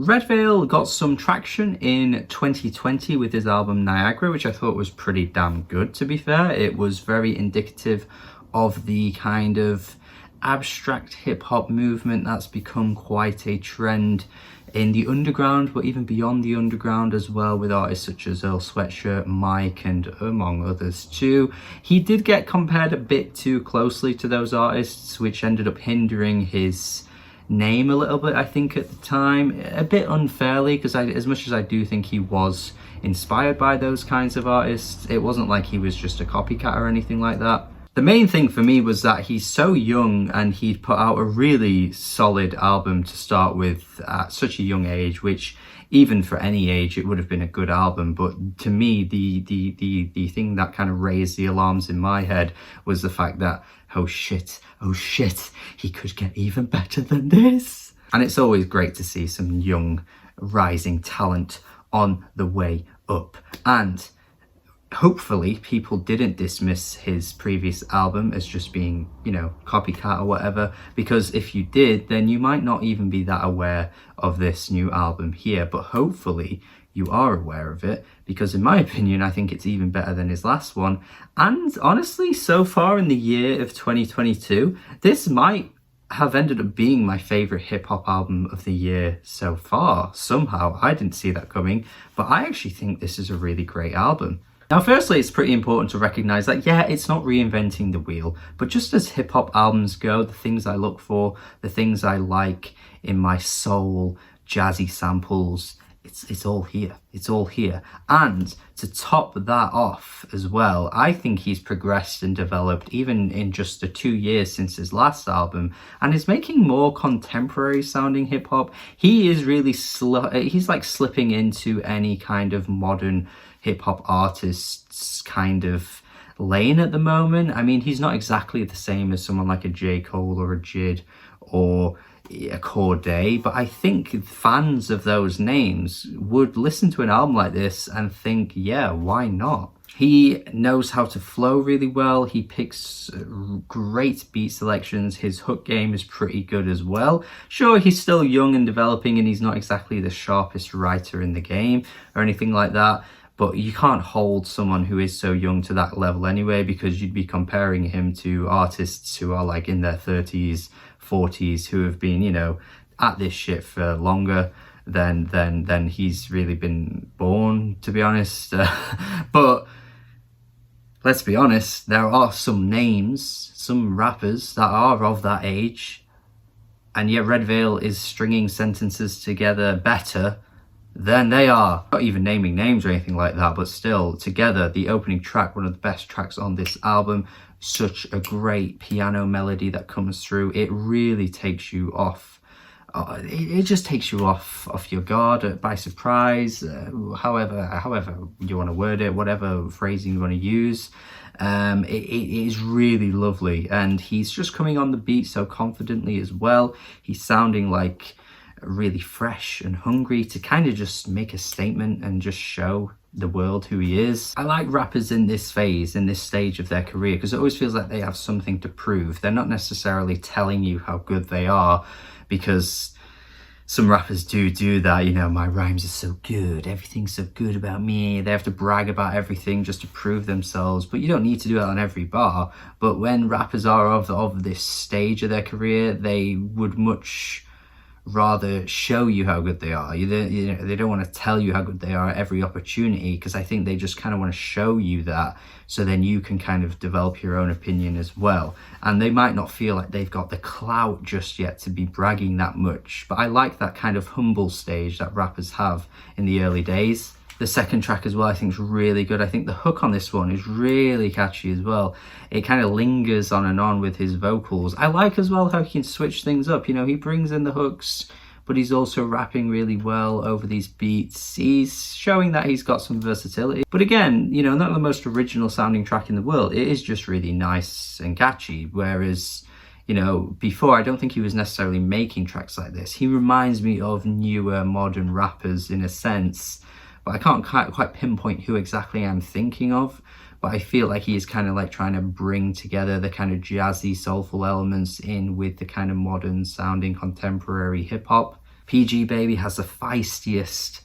Redveil got some traction in 2020 with his album Niagara, which I thought was pretty damn good, to be fair. It was very indicative of the kind of abstract hip-hop movement that's become quite a trend in the underground, but even beyond the underground as well, with artists such as Earl Sweatshirt, Mike, and among others too. He did get compared a bit too closely to those artists, which ended up hindering his name a little bit, I think, at the time, a bit unfairly, because as much as I do think he was inspired by those kinds of artists, it wasn't like he was just a copycat or anything like that. The main thing for me was that he's so young and he'd put out a really solid album to start with at such a young age, which even for any age it would have been a good album. But to me, the thing that kind of raised the alarms in my head was the fact that oh shit, he could get even better than this. And it's always great to see some young rising talent on the way up. And hopefully people didn't dismiss his previous album as just being, you know, copycat or whatever, because if you did, then you might not even be that aware of this new album here. But hopefully you are aware of it, because in my opinion, I think it's even better than his last one. And honestly, so far in the year of 2022, this might have ended up being my favorite hip-hop album of the year so far. Somehow I didn't see that coming, but I actually think this is a really great album. Now, firstly, it's pretty important to recognize that, yeah, it's not reinventing the wheel, but just as hip-hop albums go, the things I look for, the things I like in my soul, jazzy samples, it's all here. It's all here. And to top that off as well, I think he's progressed and developed even in just the 2 years since his last album, and is making more contemporary sounding hip hop. He is really he's like slipping into any kind of modern hip hop artist's kind of lane at the moment. I mean, he's not exactly the same as someone like a J. Cole or a Jid or a Corday, but I think fans of those names would listen to an album like this and think, yeah, why not? He knows how to flow really well. He picks great beat selections. His hook game is pretty good as well. Sure, he's still young and developing, and he's not exactly the sharpest writer in the game or anything like that, but you can't hold someone who is so young to that level anyway, because you'd be comparing him to artists who are like in their 30s, 40s, who have been, you know, at this shit for longer than he's really been born, to be honest. But let's be honest, there are some names, some rappers that are of that age, and yet Redveil is stringing sentences together better than they are. Not even naming names or anything like that, but still, together, the opening track, one of the best tracks on this album, such a great piano melody that comes through. It really takes you off. It just takes you off your guard, by surprise, however you want to word it, whatever phrasing you want to use. It is really lovely, and he's just coming on the beat so confidently as well. He's sounding like really fresh and hungry to kind of just make a statement and just show the world who he is. I like rappers in this phase, in this stage of their career, because it always feels like they have something to prove. They're not necessarily telling you how good they are, because some rappers do that, you know, my rhymes are so good, everything's so good about me. They have to brag about everything just to prove themselves, but you don't need to do that on every bar. But when rappers are of this stage of their career, they would much rather show you how good they are. They don't want to tell you how good they are at every opportunity, because I think they just kind of want to show you that, so then you can kind of develop your own opinion as well. And they might not feel like they've got the clout just yet to be bragging that much, but I like that kind of humble stage that rappers have in the early days. The second track as well, I think, is really good. I think the hook on this one is really catchy as well. It kind of lingers on and on with his vocals. I like as well how he can switch things up. You know, he brings in the hooks, but he's also rapping really well over these beats. He's showing that he's got some versatility. But again, you know, not the most original sounding track in the world. It is just really nice and catchy. Whereas, you know, before, I don't think he was necessarily making tracks like this. He reminds me of newer modern rappers in a sense, but I can't quite pinpoint who exactly I'm thinking of. But I feel like he is kind of like trying to bring together the kind of jazzy, soulful elements in with the kind of modern sounding contemporary hip hop. PG Baby has the feistiest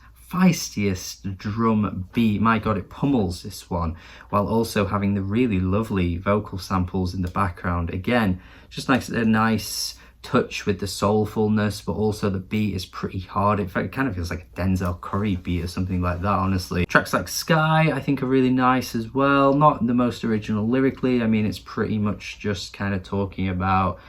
drum beat. My god, it pummels this one, while also having the really lovely vocal samples in the background. Again, just like a nice touch with the soulfulness, but also the beat is pretty hard. In fact, it kind of feels like a Denzel Curry beat or something like that, honestly. Tracks like Sky I think are really nice as well. Not the most original lyrically. I mean, it's pretty much just kind of talking about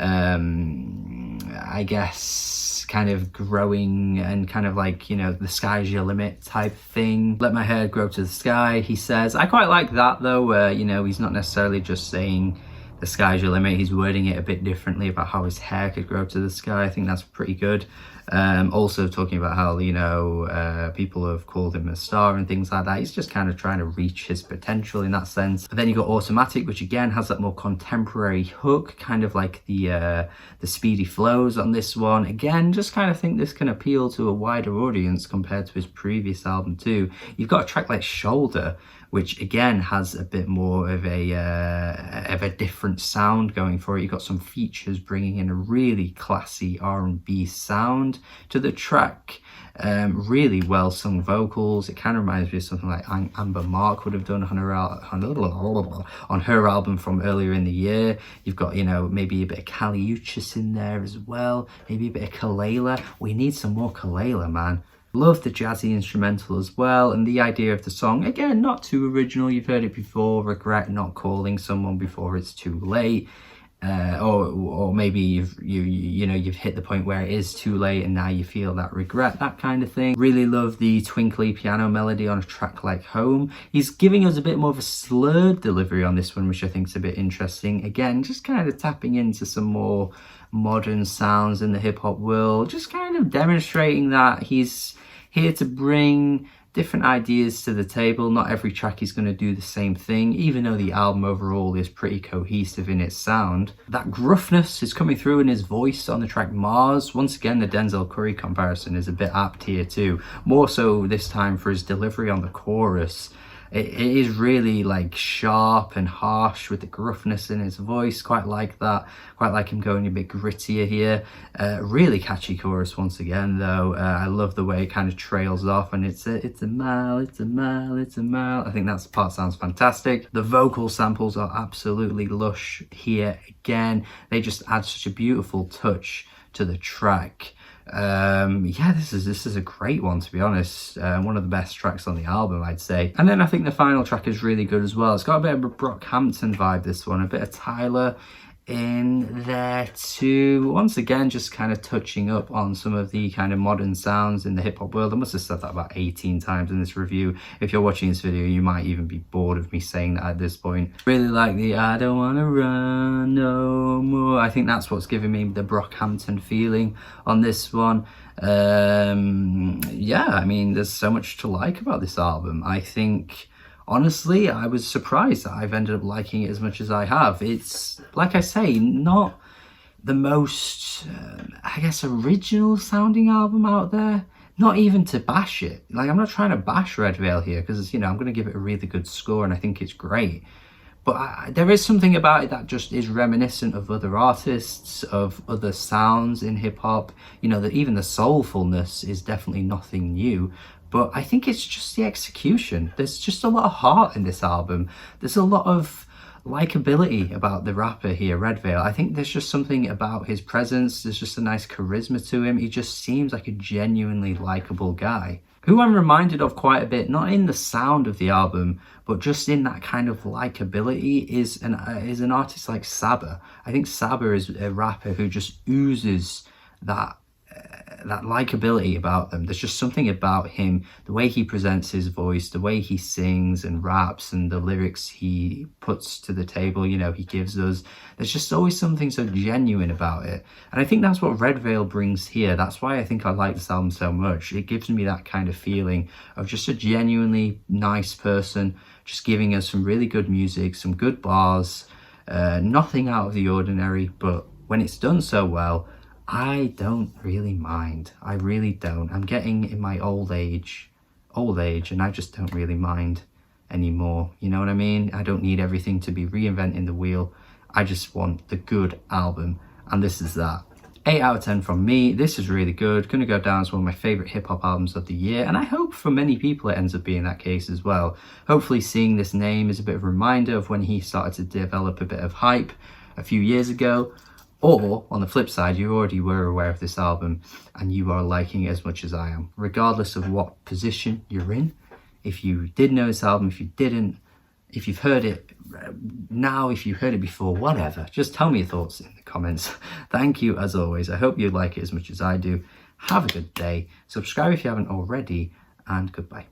I guess kind of growing and kind of like, you know, the sky's your limit type thing. Let my hair grow to the sky, he says. I quite like that though, where, you know, he's not necessarily just saying the sky's your limit, he's wording it a bit differently about how his hair could grow to the sky. I think that's pretty good. Also talking about how, you know, people have called him a star and things like that. He's just kind of trying to reach his potential in that sense. But then you got Automatic, which again has that more contemporary hook, kind of like the speedy flows on this one. Again, just kind of think this can appeal to a wider audience compared to his previous album too. You've got a track like Shoulder, which again has a bit more of a different sound going for it. You've got some features bringing in a really classy R&B sound to the track. Really well sung vocals. It kind of reminds me of something like Amber Mark would have done on her album from earlier in the year. You've got, you know, maybe a bit of Kali Uchis in there as well, maybe a bit of Kalela. We need some more Kalela, man. Love the jazzy instrumental as well, and the idea of the song, again, not too original. You've heard it before. Regret not calling someone before it's too late, or maybe you've hit the point where it is too late and now you feel that regret, that kind of thing. Really love the twinkly piano melody on a track like Home. He's giving us a bit more of a slurred delivery on this one, which I think is a bit interesting. Again, just kind of tapping into some more modern sounds in the hip-hop world, just kind of demonstrating that he's here to bring different ideas to the table. Not every track is going to do the same thing, even though the album overall is pretty cohesive in its sound. That gruffness is coming through in his voice on the track Mars. Once again, the Denzel Curry comparison is a bit apt here too, more so this time for his delivery on the chorus. It is really like sharp and harsh with the gruffness in his voice. Quite like that. Quite like him going a bit grittier here. Really catchy chorus once again though. I love the way it kind of trails off, and it's a mile, it's a mile, it's a mile. I think that part sounds fantastic. The vocal samples are absolutely lush here again. They just add such a beautiful touch to the track. Yeah, this is a great one, to be honest. One of the best tracks on the album, I'd say. And then I think the final track is really good as well. It's got a bit of a Brockhampton vibe, this one, a bit of Tyler in there too. Once again, just kind of touching up on some of the kind of modern sounds in the hip-hop world. I must have said that about 18 times in this review. If you're watching this video, you might even be bored of me saying that at this point. Really like the I don't wanna run no more. I think that's what's giving me the Brockhampton feeling on this one. Yeah, I mean, there's so much to like about this album. I think, honestly, I was surprised that I've ended up liking it as much as I have. It's, like I say, not the most, I guess, original sounding album out there. Not even to bash it. Like, I'm not trying to bash Redveil here, because, you know, I'm going to give it a really good score and I think it's great. But there is something about it that just is reminiscent of other artists, of other sounds in hip-hop. You know, that even the soulfulness is definitely nothing new. But I think it's just the execution. There's just a lot of heart in this album. There's a lot of likability about the rapper here, Redveil. I think there's just something about his presence. There's just a nice charisma to him. He just seems like a genuinely likable guy, who I'm reminded of quite a bit, not in the sound of the album, but just in that kind of likability, is an artist like Saba. I think Saba is a rapper who just oozes that likability about them. There's just something about him, the way he presents his voice, the way he sings and raps, and the lyrics he puts to the table, you know, he gives us. There's just always something so genuine about it. And I think that's what Redveil brings here. That's why I think I like this album so much. It gives me that kind of feeling of just a genuinely nice person, just giving us some really good music, some good bars, nothing out of the ordinary, but when it's done so well, I don't really mind. I really don't. I'm getting in my old age, and I just don't really mind anymore. You know what I mean? I don't need everything to be reinventing the wheel. I just want the good album, and this is that. 8 out of 10 from me. This is really good. Going to go down as one of my favourite hip-hop albums of the year, and I hope for many people it ends up being that case as well. Hopefully seeing this name is a bit of a reminder of when he started to develop a bit of hype a few years ago, or on the flip side, you already were aware of this album and you are liking it as much as I am. Regardless of what position you're in, if you did know this album, if you didn't, if you've heard it now, if you heard it before, whatever, just tell me your thoughts in the comments. Thank you as always. I hope you like it as much as I do. Have a good day. Subscribe if you haven't already, and goodbye.